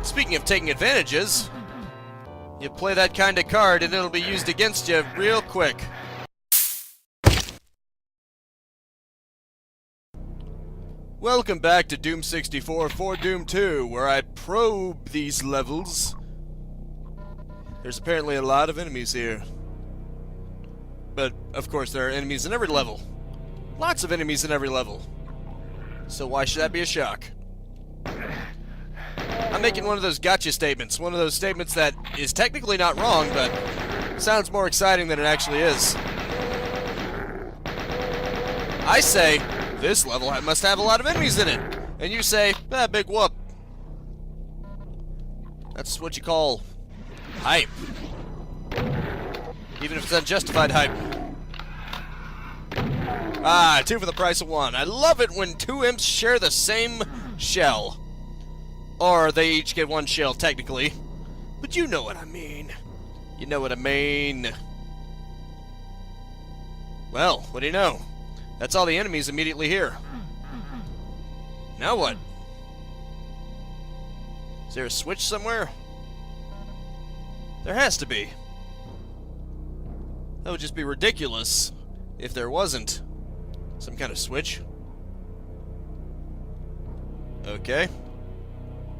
Speaking of taking advantages, you play that kind of card and it'll be used against you real quick. Welcome back to Doom 64 for Doom 2, where I probe these levels. There's apparently a lot of enemies here. But, of course, there are enemies in every level. Lots of enemies in every level. So why should that be a shock? I'm making one of those gotcha statements. One of those statements that is technically not wrong, but sounds more exciting than it actually is. I say, this level must have a lot of enemies in it. And you say, ah, big whoop. That's what you call hype. Even if it's unjustified hype. Ah, 2 for the price of 1. I love it when 2 imps share the same shell. Or they each get 1 shell, technically. But you know what I mean. You know what I mean. Well, what do you know? That's all the enemies immediately here. Now what? Is there a switch somewhere? There has to be. That would just be ridiculous if there wasn't some kind of switch. Okay.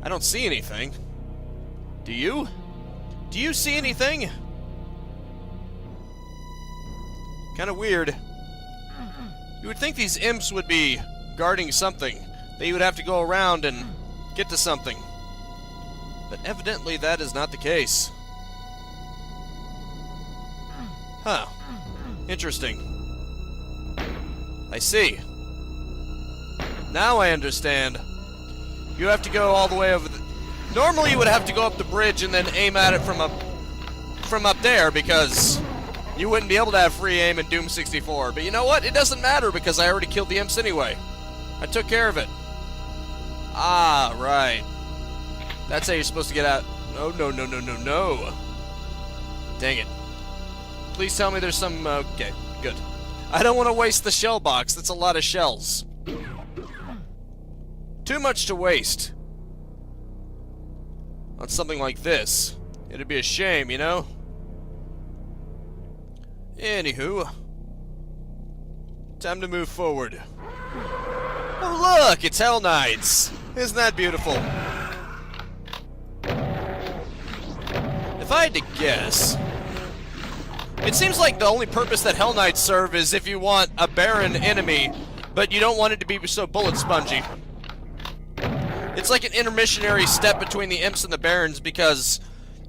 I don't see anything. Do you? Do you see anything? Kind of weird. You would think these imps would be guarding something, that you would have to go around and get to something. But evidently that is not the case. Huh. Interesting. I see. Now I understand. You have to go all the way over the... Normally you would have to go up the bridge and then aim at it from up there, because you wouldn't be able to have free aim in Doom 64. But you know what? It doesn't matter, because I already killed the imps anyway. I took care of it. Ah, right. That's how you're supposed to get out. No, no, no, no, no, no. Dang it. Please tell me there's some... okay, good. I don't want to waste the shell box. That's a lot of shells. Too much to waste on something like this. It'd be a shame, you know? Anywho, time to move forward. Oh look, it's Hell Knights. Isn't that beautiful? If I had to guess, it seems like the only purpose that Hell Knights serve is if you want a barren enemy, but you don't want it to be so bullet spongy. It's like an intermissionary step between the imps and the barons, because,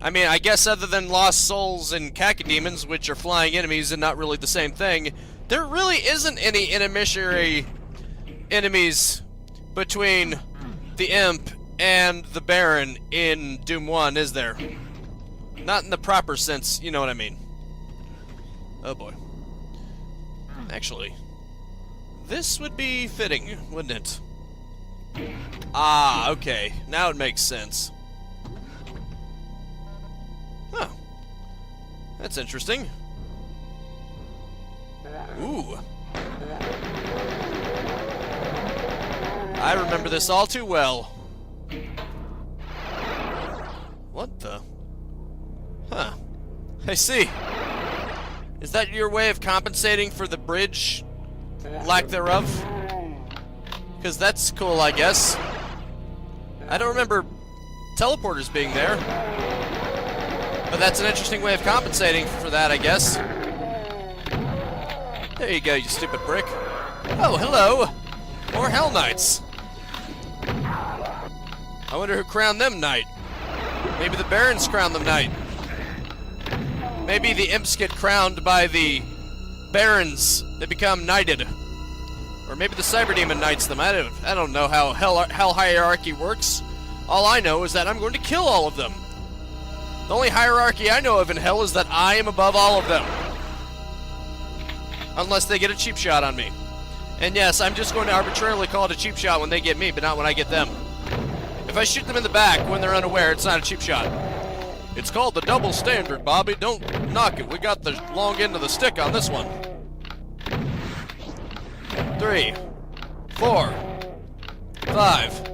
I mean, I guess other than Lost Souls and Cacodemons, which are flying enemies and not really the same thing, there really isn't any intermissionary enemies between the imp and the baron in Doom 1, is there? Not in the proper sense, you know what I mean. Oh boy. Actually, this would be fitting, wouldn't it? Ah, okay. Now it makes sense. Huh. That's interesting. Ooh. I remember this all too well. What the? Huh. I see. Is that your way of compensating for the bridge lack thereof? Because that's cool, I guess. I don't remember teleporters being there. But that's an interesting way of compensating for that, I guess. There you go, you stupid brick. Oh, hello! More Hell Knights. I wonder who crowned them knight. Maybe the barons crowned them knight. Maybe the imps get crowned by the barons. They become knighted. Or maybe the Cyberdemon knights them. I don't know how hell hierarchy works. All I know is that I'm going to kill all of them. The only hierarchy I know of in hell is that I am above all of them. Unless they get a cheap shot on me. And yes, I'm just going to arbitrarily call it a cheap shot when they get me, but not when I get them. If I shoot them in the back when they're unaware, it's not a cheap shot. It's called the double standard, Bobby. Don't knock it. We got the long end of the stick on this one. 3, 4, 5,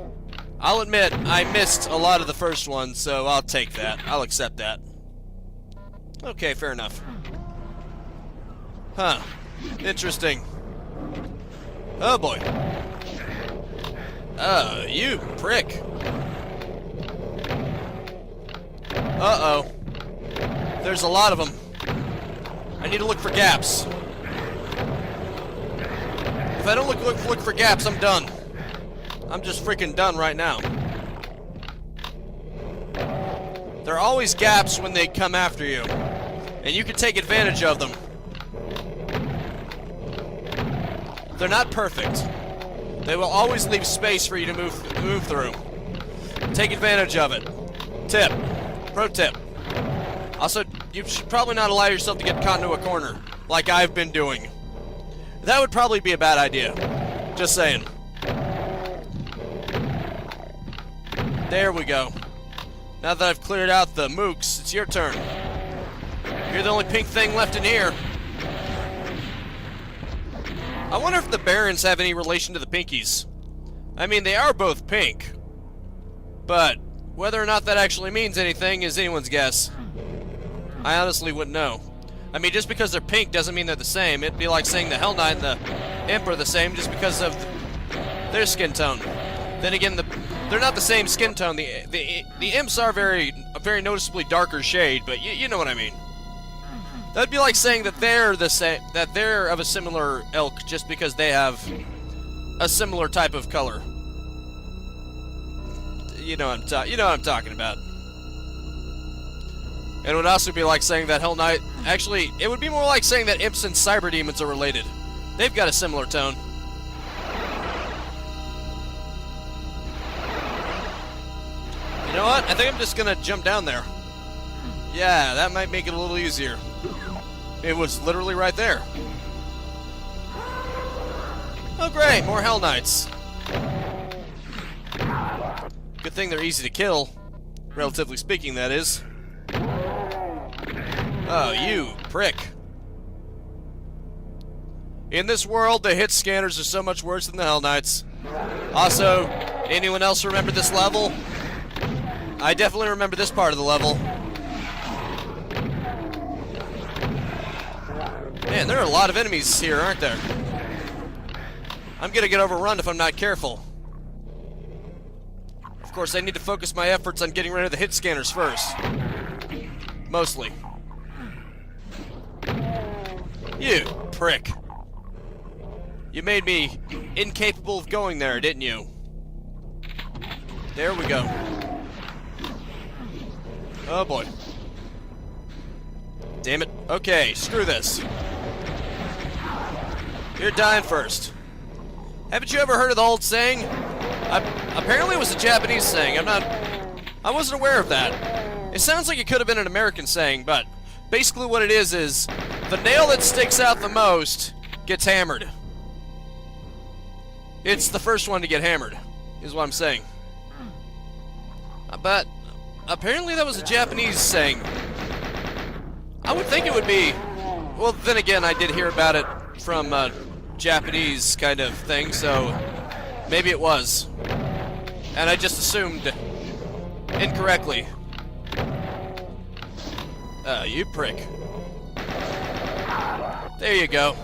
I'll admit, I missed a lot of the first one, so I'll take that. I'll accept that. Okay, fair enough. Huh. Interesting. Oh boy. You prick. Uh-oh. There's a lot of them. I need to look for gaps. If I don't look for gaps, I'm done. I'm just freaking done right now. There are always gaps when they come after you, and you can take advantage of them. They're not perfect. They will always leave space for you to move through. Take advantage of it. Tip. Pro tip. Also, you should probably not allow yourself to get caught into a corner, like I've been doing. That would probably be a bad idea. Just saying. There we go. Now that I've cleared out the mooks, it's your turn. You're the only pink thing left in here. I wonder if the Barons have any relation to the Pinkies. I mean, they are both pink. But whether or not that actually means anything is anyone's guess. I honestly wouldn't know. I mean, just because they're pink doesn't mean they're the same. It'd be like saying the Hell Knight and the Imp are the same just because of their skin tone. Then again, they're not the same skin tone. The Imps are a very noticeably darker shade, but you know what I mean. That'd be like saying that they're the same, that they're of a similar ilk just because they have a similar type of color. You know what I'm talking about. And it would also be like saying that Hell Knight... Actually, it would be more like saying that Imps and Cyber Demons are related. They've got a similar tone. You know what? I think I'm just gonna jump down there. Yeah, that might make it a little easier. It was literally right there. Oh great, more Hell Knights. Good thing they're easy to kill. Relatively speaking, that is. Oh, you prick. In this world, the hit scanners are so much worse than the Hell Knights. Also, anyone else remember this level? I definitely remember this part of the level. Man, there are a lot of enemies here, aren't there? I'm gonna get overrun if I'm not careful. Of course, I need to focus my efforts on getting rid of the hit scanners first. Mostly. You prick. You made me incapable of going there, didn't you? There we go. Oh boy. Damn it. Okay, screw this. You're dying first. Haven't you ever heard of the old saying? Apparently it was a Japanese saying. I wasn't aware of that. It sounds like it could have been an American saying, but basically what it is the nail that sticks out the most gets hammered. It's the first one to get hammered, is what I'm saying. But apparently that was a Japanese saying. I would think it would be. Well, then again, I did hear about it from a Japanese kind of thing, so maybe it was. And I just assumed incorrectly. You prick. There you go.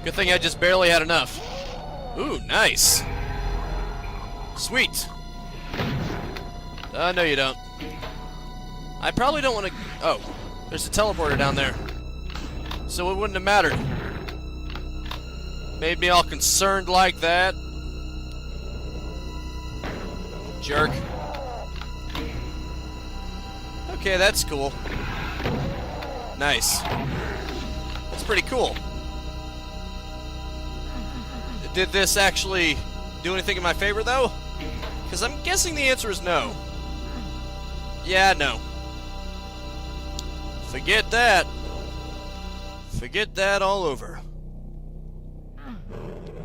Good thing I just barely had enough. Ooh, nice. Sweet. No, you don't. I probably don't want to... Oh, there's a teleporter down there. So it wouldn't have mattered. Made me all concerned like that. Jerk. Okay, that's cool. Nice. That's pretty cool. Did this actually do anything in my favor, though? Because I'm guessing the answer is no. Yeah, no. Forget that. Forget that all over.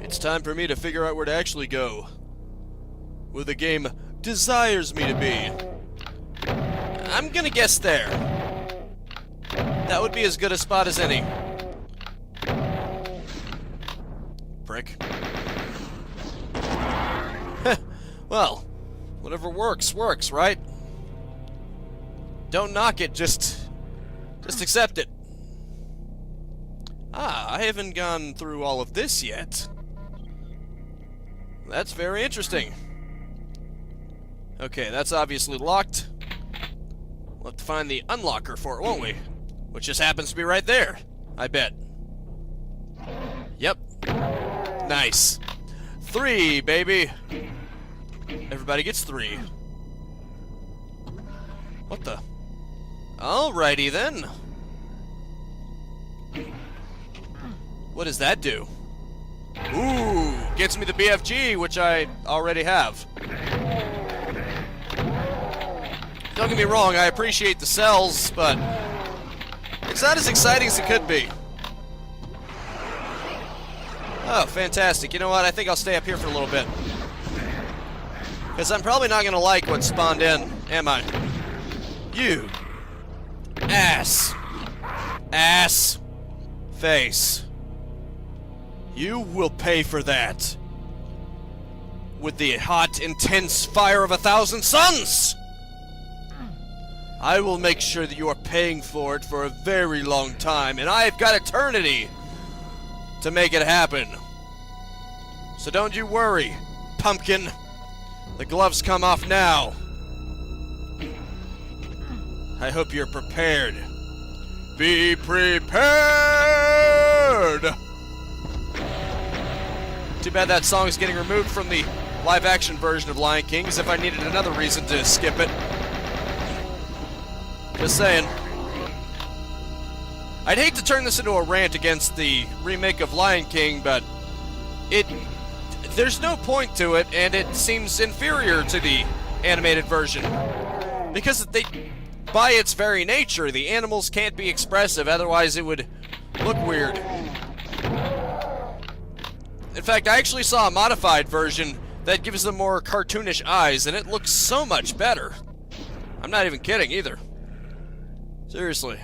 It's time for me to figure out where to actually go. Where the game desires me to be. I'm gonna guess there. That would be as good a spot as any. Prick. Well, Whatever works, works, right? Don't knock it, just accept it. Ah, I haven't gone through all of this yet. That's very interesting. Okay, that's obviously locked. We'll have to find the unlocker for it, won't we? Which just happens to be right there, I bet. Yep. Nice. 3, baby. Everybody gets 3. What the? Alrighty then. What does that do? Ooh, gets me the BFG, which I already have. Don't get me wrong, I appreciate the cells, but it's not as exciting as it could be. Oh, fantastic. You know what? I think I'll stay up here for a little bit. Because I'm probably not going to like what spawned in, am I? You. Ass. Ass. Face. You will pay for that. With the hot, intense fire of 1,000 suns! I will make sure that you are paying for it for a very long time, and I've got eternity to make it happen. So don't you worry, pumpkin. The gloves come off now. I hope you're prepared. Be prepared! Too bad that song is getting removed from the live-action version of Lion King, as if I needed another reason to skip it. Just saying. I'd hate to turn this into a rant against the remake of Lion King, but there's no point to it, and it seems inferior to the animated version. Because by its very nature, the animals can't be expressive, otherwise it would look weird. In fact, I actually saw a modified version that gives them more cartoonish eyes, and it looks so much better. I'm not even kidding either. Seriously,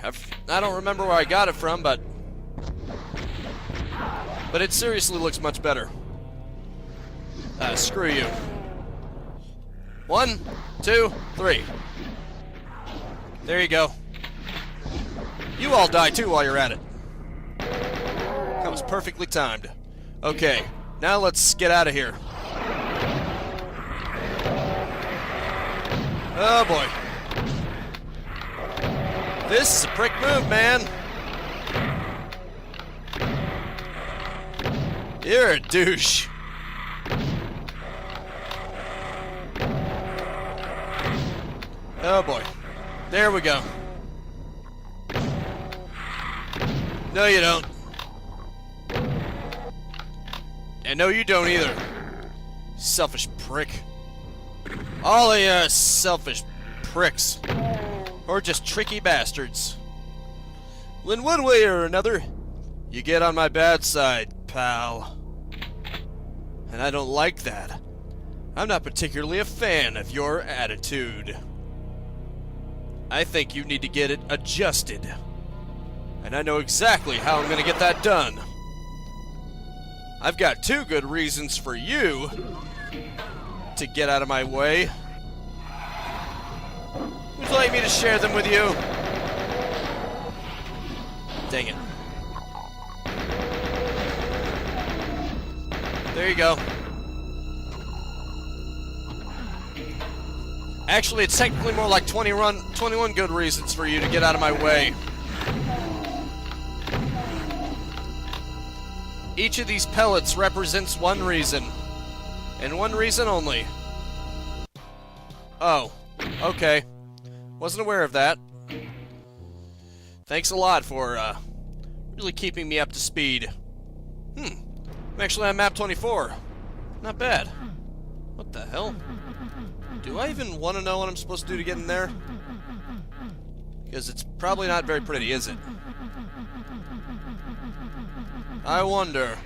I don't remember where I got it from, but it seriously looks much better. Screw you. 1, 2, 3. There you go. You all die too while you're at it. That was perfectly timed. Okay, now let's get out of here. Oh boy. This is a prick move, man. You're a douche. Oh boy. There we go. No, you don't. And no, you don't either. Selfish prick. All of you selfish pricks. Or just tricky bastards. Well, in one way or another, you get on my bad side, pal. And I don't like that. I'm not particularly a fan of your attitude. I think you need to get it adjusted. And I know exactly how I'm gonna get that done. I've got 2 good reasons for you to get out of my way. Would you like me to share them with you? Dang it. There you go. Actually, it's technically more like 21 good reasons for you to get out of my way. Each of these pellets represents one reason. And one reason only. Oh. Okay. Wasn't aware of that. Thanks a lot for, really keeping me up to speed. I'm actually on map 24. Not bad. What the hell? Do I even want to know what I'm supposed to do to get in there? Because it's probably not very pretty, is it? I wonder.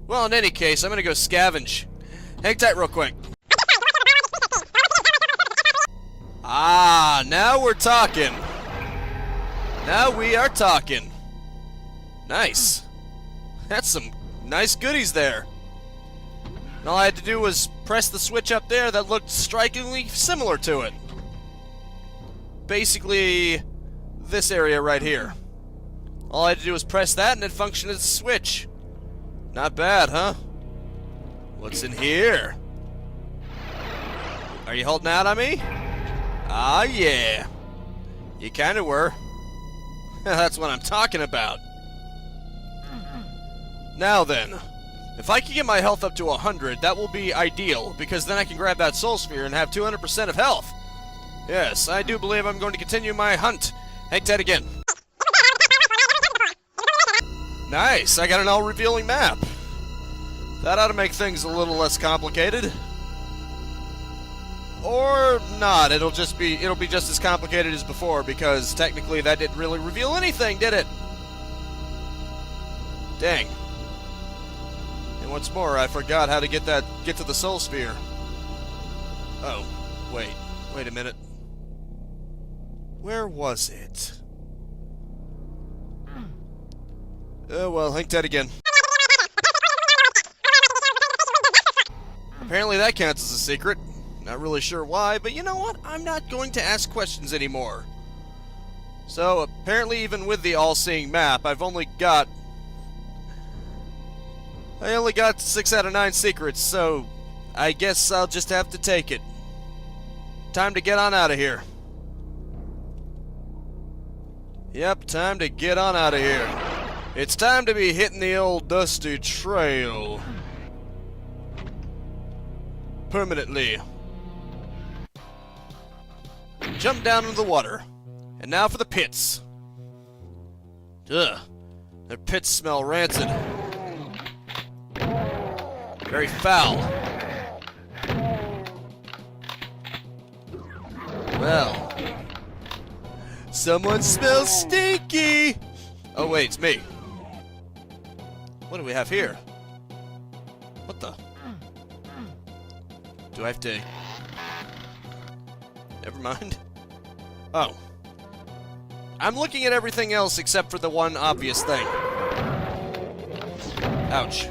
Well, in any case, I'm gonna go scavenge. Hang tight real quick. Ah, now we're talking. Now we are talking. Nice. That's some nice goodies there. And all I had to do was press the switch up there that looked strikingly similar to it. Basically, this area right here. All I had to do was press that and it functioned as a switch. Not bad, huh? What's in here? Are you holding out on me? Ah, yeah. You kinda were. That's what I'm talking about. Now then, if I can get my health up to 100, that will be ideal, because then I can grab that soul sphere and have 200% of health. Yes, I do believe I'm going to continue my hunt. Hang tight again. Nice, I got an all-revealing map. That ought to make things a little less complicated. Or not, it'll be just as complicated as before, because technically that didn't really reveal anything, did it? Dang. And what's more, I forgot how to get to the soul sphere. Oh, wait a minute. Where was it? Oh well, hang tight again. Apparently that counts as a secret. Not really sure why, but you know what? I'm not going to ask questions anymore. So, apparently even with the all-seeing map, I only got 6 out of 9 secrets, so I guess I'll just have to take it. Time to get on out of here. Yep, time to get on out of here. It's time to be hitting the old dusty trail. Permanently. Jump down into the water. And now for the pits. Ugh. Their pits smell rancid. Very foul. Well. Someone smells stinky! Oh wait, it's me. What do we have here? What the? Do I have to... Never mind. Oh. I'm looking at everything else except for the one obvious thing. Ouch.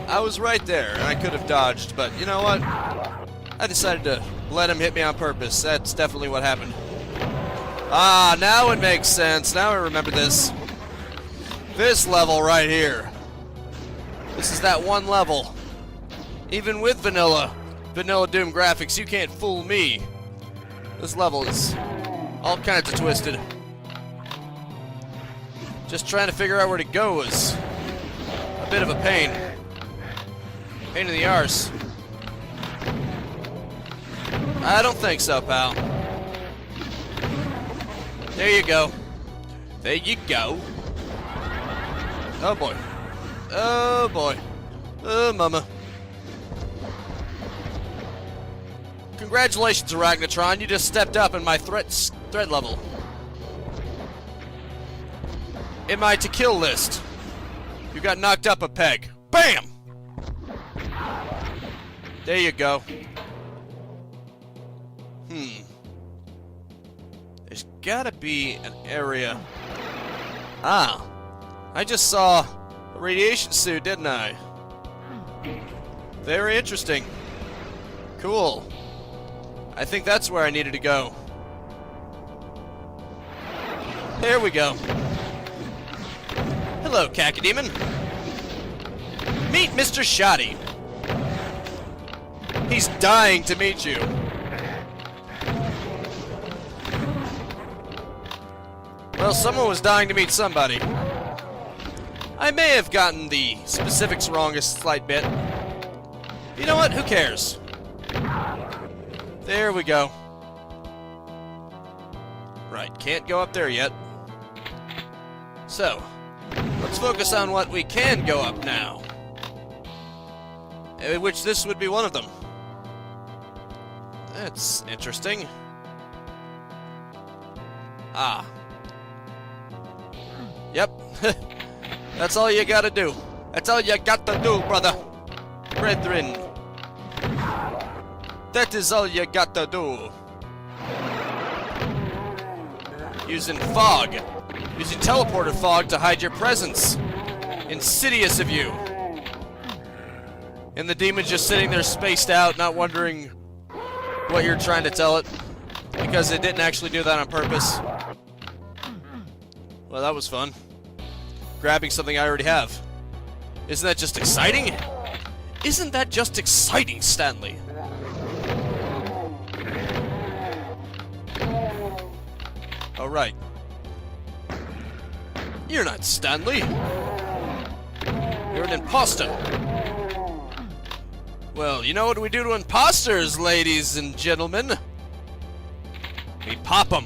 I was right there, and I could have dodged, but you know what? I decided to let him hit me on purpose. That's definitely what happened. Ah, now it makes sense. Now I remember this. This level right here. This is that one level. Even with Vanilla Doom graphics, you can't fool me. This level is all kinds of twisted. Just trying to figure out where to go was a bit of a pain. Pain in the arse. I don't think so, pal. There you go. There you go. Oh boy. Oh boy. Oh mama. Congratulations, Arachnotron. You just stepped up in my threat level. In my to kill list. You got knocked up a peg. BAM! There you go. There's gotta be an area. Ah. I just saw a radiation suit, didn't I? Very interesting. Cool. I think that's where I needed to go. There we go. Hello, Cacodemon. Meet Mr. Shoddy. He's dying to meet you. Well, someone was dying to meet somebody. I may have gotten the specifics wrong a slight bit. You know what? Who cares? There we go. Right, can't go up there yet. So, let's focus on what we can go up now. Which this would be one of them. That's interesting. Ah. Yep. That's all you gotta do. That's all you got to do, brother. Brethren. That is all you got to do. Using fog. Using teleporter fog to hide your presence. Insidious of you. And the demon's just sitting there spaced out, not wondering what you're trying to tell it. Because it didn't actually do that on purpose. Well, that was fun. Grabbing something I already have. Isn't that just exciting? Isn't that just exciting, Stanley? Oh, right. You're not Stanley. You're an imposter. Well, you know what we do to imposters, ladies and gentlemen? We pop 'em.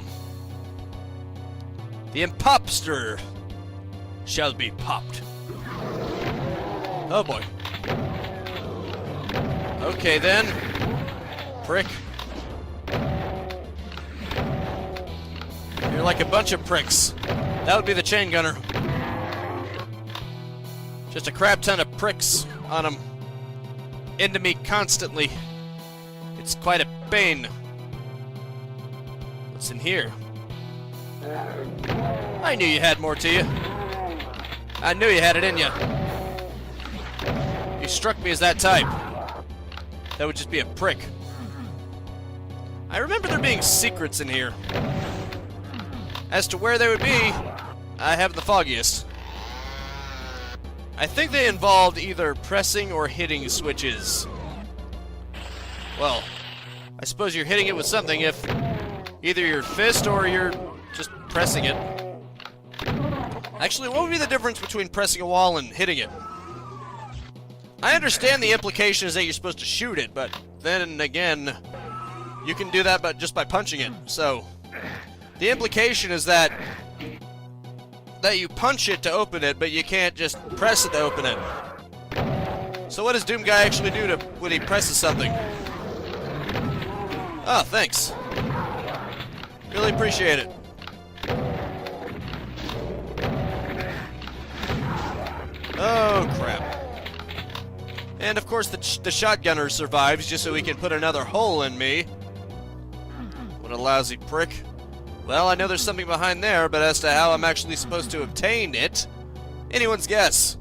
The imposter shall be popped. Oh boy. Okay then. Prick. You're like a bunch of pricks. That would be the chain gunner. Just a crap ton of pricks on him. Into me constantly. It's quite a pain. What's in here? I knew you had more to you. I knew you had it in you. You struck me as that type. That would just be a prick. I remember there being secrets in here. As to where they would be, I haven't the foggiest. I think they involved either pressing or hitting switches. Well, I suppose you're hitting it with something if either your fist or you're just pressing it. Actually, what would be the difference between pressing a wall and hitting it? I understand the implication is that you're supposed to shoot it, but then again, you can do that just by punching it. So, the implication is that you punch it to open it, but you can't just press it to open it. So what does Doom Guy actually do when he presses something? Oh, thanks. Really appreciate it. Oh, crap. And of course the shotgunner survives just so he can put another hole in me. What a lousy prick. Well, I know there's something behind there, but as to how I'm actually supposed to obtain it, anyone's guess.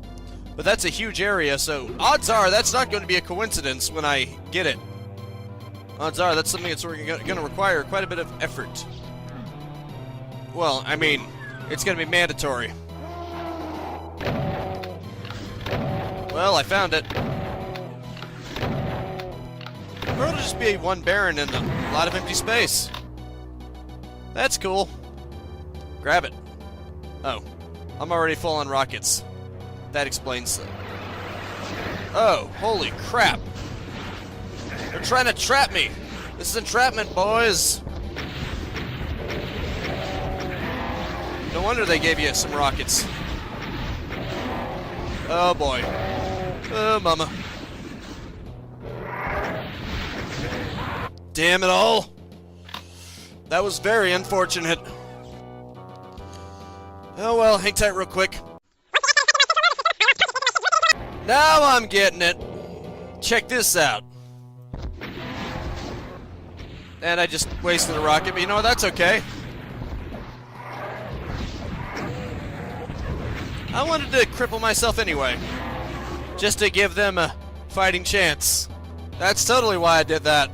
But that's a huge area, so odds are that's not going to be a coincidence when I get it. Odds are that's something that's going to require quite a bit of effort. Well, I mean, it's going to be mandatory. Well, I found it. Or it'll just be one Baron and a lot of empty space. That's cool. Grab it. Oh, I'm already full on rockets. That explains it. Oh, holy crap. They're trying to trap me. This is entrapment, boys. No wonder they gave you some rockets. Oh boy. Oh, mama. Damn it all. That was very unfortunate. Oh well, hang tight real quick. Now I'm getting it. Check this out. And I just wasted a rocket, but you know what? That's okay. I wanted to cripple myself anyway. Just to give them a fighting chance. That's totally why I did that.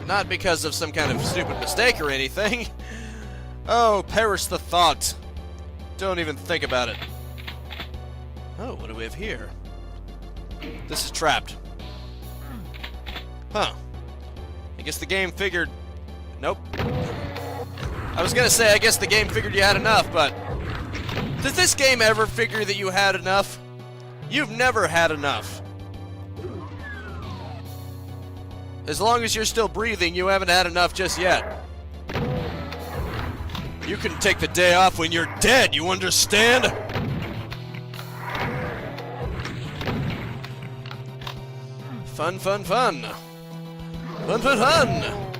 Not because of some kind of stupid mistake or anything. Oh, perish the thought. Don't even think about it. Oh, what do we have here? This is trapped. Huh. I guess the game figured... Nope. I was gonna say, I guess the game figured you had enough, but... Does this game ever figure that you had enough? You've never had enough. As long as you're still breathing, you haven't had enough just yet. You can take the day off when you're dead, you understand? Fun, fun, fun. Fun, fun, fun.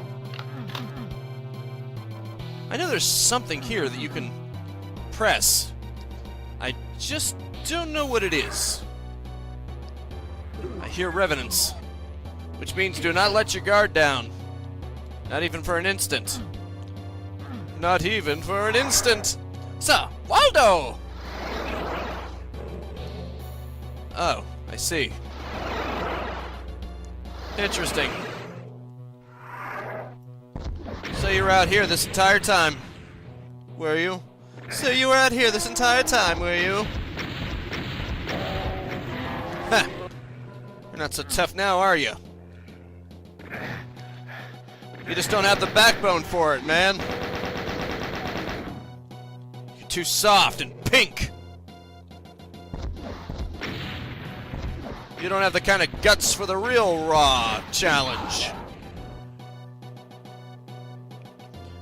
I know there's something here that you can press. I just don't know what it is. I hear revenants. Which means do not let your guard down. Not even for an instant. Not even for an instant. Sir, Waldo! Oh, I see. Interesting. So you were out here this entire time, were you? So you were out here this entire time, were you? Ha! You're not so tough now, are you? You just don't have the backbone for it, man. You're too soft and pink. You don't have the kind of guts for the real raw challenge.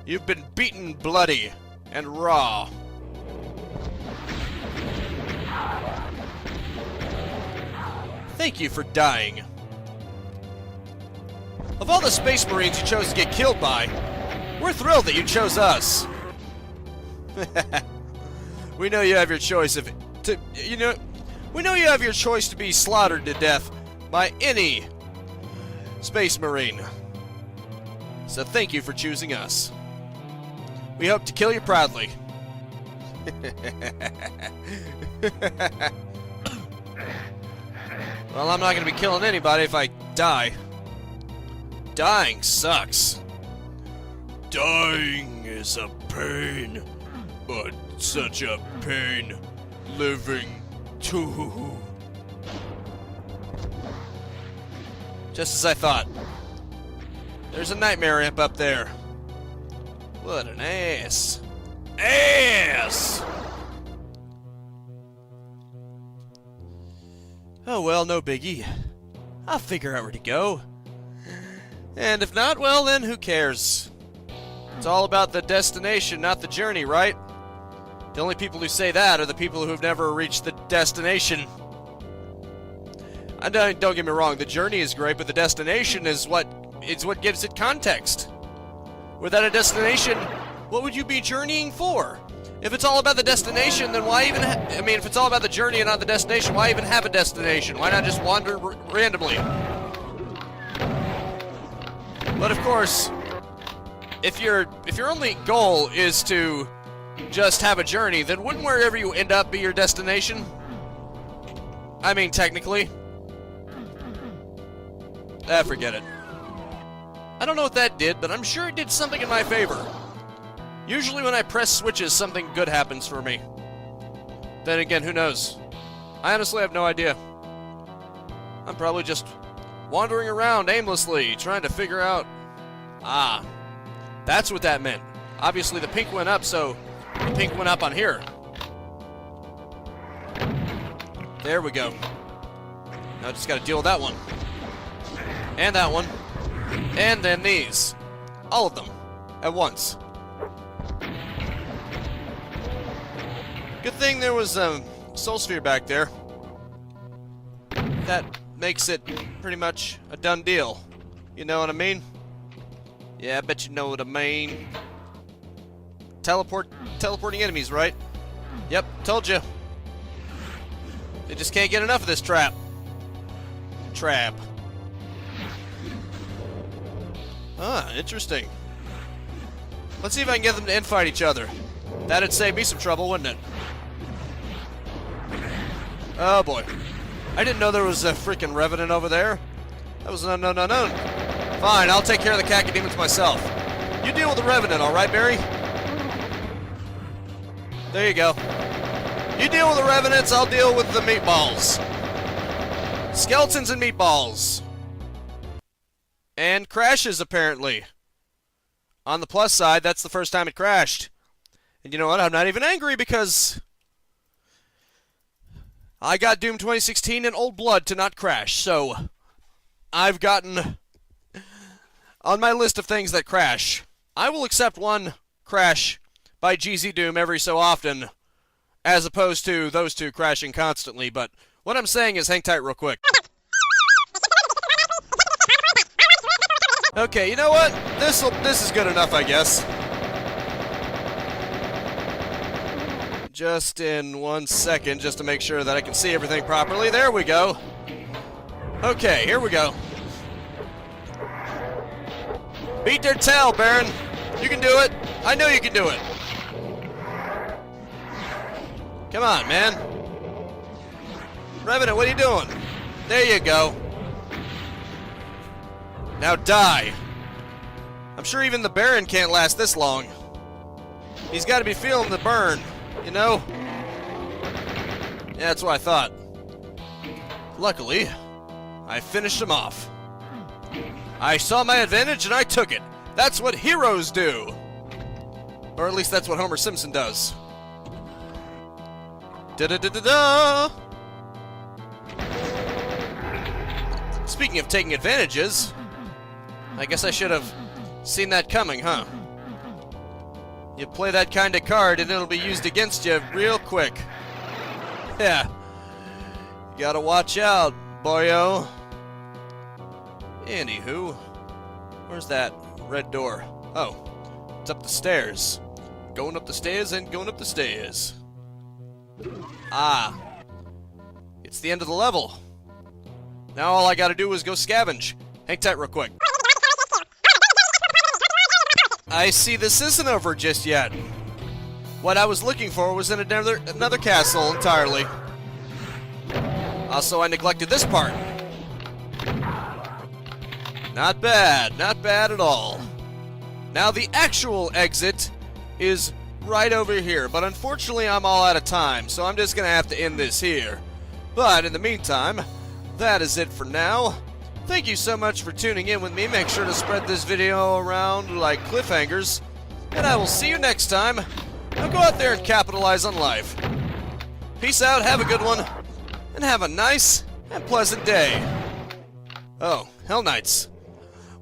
You've been beaten bloody and raw. Thank you for dying. Of all the Space Marines you chose to get killed by, we're thrilled that you chose us. We know you have your choice of we know you have your choice to be slaughtered to death by any Space Marine. So thank you for choosing us. We hope to kill you proudly. Well, I'm not going to be killing anybody if I die. Dying sucks. Dying is a pain, but such a pain living too. Just as I thought. There's a nightmare imp up there. What an ass. Ass! Oh well, no biggie. I'll figure out where to go. And if not, well then, who cares? It's all about the destination, not the journey, right? The only people who say that are the people who've never reached the destination. And don't get me wrong, the journey is great, but the destination is what gives it context. Without a destination, what would you be journeying for? If it's all about the destination, then why even if it's all about the journey and not the destination, why even have a destination? Why not just wander randomly? But of course, if your only goal is to just have a journey, then wouldn't wherever you end up be your destination? I mean, technically. Forget it. I don't know what that did, but I'm sure it did something in my favor. Usually when I press switches, something good happens for me. Then again, who knows? I honestly have no idea. I'm probably just wandering around aimlessly, trying to figure out... Ah, that's what that meant. Obviously the pink went up, so the pink went up on here. There we go. Now I just gotta deal with that one. And that one. And then these. All of them. At once. Good thing there was a soul sphere back there. That makes it pretty much a done deal. You know what I mean? Yeah, I bet you know what I mean. Teleporting enemies, right? Yep, told you. They just can't get enough of this trap. Ah, interesting. Let's see if I can get them to infight each other. That'd save me some trouble, wouldn't it? Oh boy. I didn't know there was a freaking Revenant over there. That was an unknown unknown. Fine, I'll take care of the Cacodemons myself. You deal with the Revenant, alright, Barry? There you go. You deal with the Revenants, I'll deal with the meatballs. Skeletons and meatballs. And crashes, apparently. On the plus side, that's the first time it crashed. And you know what? I'm not even angry because I got Doom 2016 in Old Blood to not crash. So I've gotten on my list of things that crash. I will accept one crash by GZ Doom every so often, as opposed to those two crashing constantly. But what I'm saying is hang tight real quick. Okay, you know what? This is good enough, I guess. Just in 1 second, just to make sure that I can see everything properly. There we go. Okay, here we go. Beat their tail, Baron. You can do it. I know you can do it. Come on, man. Revenant, what are you doing? There you go. Now die. I'm sure even the Baron can't last this long. He's got to be feeling the burn, you know? Yeah, that's what I thought. Luckily, I finished him off. I saw my advantage and I took it. That's what heroes do. Or at least that's what Homer Simpson does. Da-da-da-da-da! Speaking of taking advantages, I guess I should have seen that coming, huh? You play that kind of card and it'll be used against you real quick. Yeah. You gotta watch out, boyo. Anywho, where's that red door? Oh, it's up the stairs. Going up the stairs and going up the stairs. Ah. It's the end of the level. Now all I gotta do is go scavenge. Hang tight real quick. I see this isn't over just yet. What I was looking for was in another castle entirely. Also, I neglected this part. Not bad, not bad at all. Now the actual exit is right over here, but unfortunately I'm all out of time, so I'm just gonna have to end this here. But in the meantime, that is it for now. Thank you so much for tuning in with me. Make sure to spread this video around like cliffhangers, and I will see you next time. Now go out there and capitalize on life. Peace out, have a good one, and have a nice and pleasant day. Oh, Hell Knights.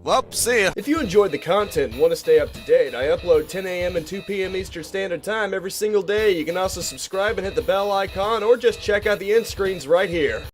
Well, see ya. If you enjoyed the content and want to stay up to date, I upload 10 a.m. and 2 p.m. Eastern Standard Time every single day. You can also subscribe and hit the bell icon, or just check out the end screens right here.